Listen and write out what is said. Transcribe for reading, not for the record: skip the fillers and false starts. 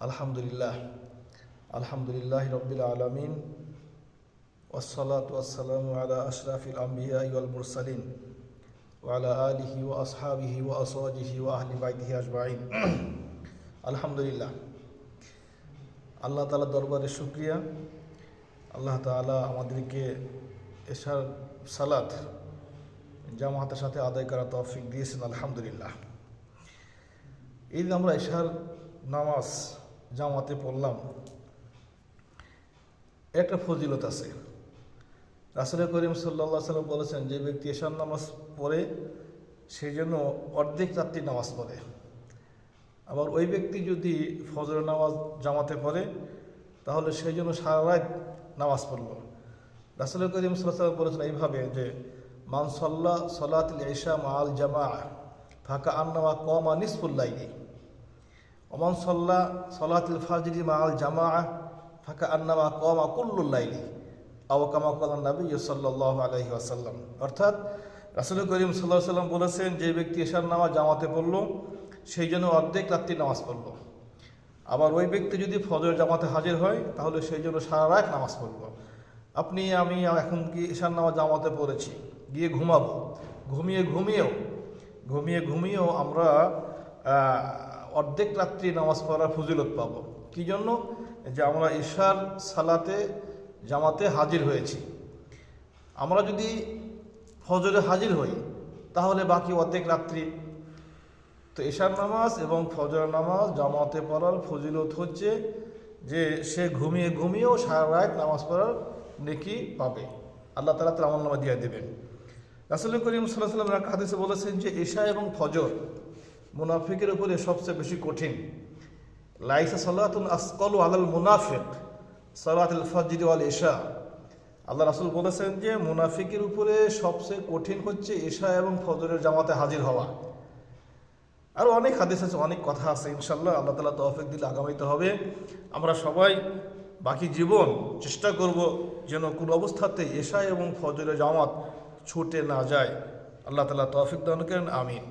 আলহামদুলিল্লাহ আলহামদুলিল্লাহ রব্বিল আলামিন ওয়াসসালাতু ওয়াসসালামু আলা আশরাফিল আমবিয়া ওয়াল মুরসালিন ওয়া আলা আলিহি ওয়া আসহাবিহি ওয়া আসওয়াজিহি ওয়া আহলি বাইতিহি আজমাইন। আলহামদুলিল্লাহ, আল্লাহ তাআলার দরবারে শুকরিয়া। আল্লাহ তাআলা আমাদেরকে এশার সালাত জামাতের সাথে আদায় করার তৌফিক দিয়েছেন। আলহামদুলিল্লাহ, এই যে আমরা এশার নামাজ জামাতে পড়লাম, একটা ফজিলত আছে। রাসূল করিম সাল্লাল্লাহু আলাইহি ওয়াসাল্লাম বলেছেন, যে ব্যক্তি এশার নামাজ পড়ে সেই জন্য অর্ধেক রাত্রি নামাজ পড়ে। আবার ওই ব্যক্তি যদি ফজরের নামাজ জামাতে পড়ে তাহলে সেই জন্য সারা রাত নামাজ পড়ল। রাসূল করিম সাল্লাল্লাহু আলাইহি ওয়াসাল্লাম বলেছেন এইভাবে যে, মান সাল্লা সালাতুল ইশা মাআল জামাআ ফাকা আন্নামা কামা নিসফুল লাইলি ওমান সাল্লা সালাতুল ফাজরি মাআল জামাআ ফাকা আন্নামা কামা কুল্লুল লাইলি আও কামা ক্বালা নবী সাল্লাল্লাহু আলাইহি ওয়াসাল্লাম। অর্থাৎ রাসূল করিম সাল্লাল্লাহু আলাইহি ওয়াসাল্লাম বলেছেন, যে ব্যক্তি এশার নামাজ জামাতে পড়ল সেই জন্য অর্ধেক রাত্রি নামাজ পড়ল। আবার ওই ব্যক্তি যদি ফজর জামাতে হাজির হয় তাহলে সেই জন্য সারা রাত নামাজ পড়ল। আমি এখন কি এশার নামাজ জামাতে পড়েছি, গিয়ে ঘুমাবো, ঘুমিয়েও আমরা অর্ধেক রাত্রি নামাজ পড়ার ফজিলত পাবো। কি জন্য? যে আমরা এশার সালাতে জামাতে হাজির হয়েছি। আমরা যদি ফজরে হাজির হই তাহলে বাকি অর্ধেক রাত্রি। তো এশার নামাজ এবং ফজর নামাজ জামাতে পড়ার ফজিলত হচ্ছে যে সে ঘুমিয়েও সারা রাত নামাজ পড়ার নেকি পাবে, আল্লাহ তাআলা তার আমলনামা দিয়ে দেবেন। রাসূল করিম সাল্লাল্লাহু আলাইহি ওয়াসাল্লাম হাদিসে বলেছেন যে এশা এবং ফজর মুনাফিকের উপরে সবচেয়ে বেশি কঠিন। লাইসা সালাতুন আসকালু আলাল মুনাফিক সালাতুল ফজর ওয়াল ইশা। আল্লাহ রাসূল বলেছেন যে মুনাফিকের উপরে সবচেয়ে কঠিন হচ্ছে এশা এবং ফজরের জামাতে হাজির হওয়া। আরও অনেক হাদিস আছে, অনেক কথা আছে। ইনশাআল্লাহ আল্লাহ তাআলা তৌফিক দিলে আগামীতে হবে। আমরা সবাই বাকি জীবন চেষ্টা করব যেন কোনো অবস্থাতে এশা এবং ফজরের জামাত ছুটে না যায়। আল্লাহ তাআলা তৌফিক দান করেন, আমিন।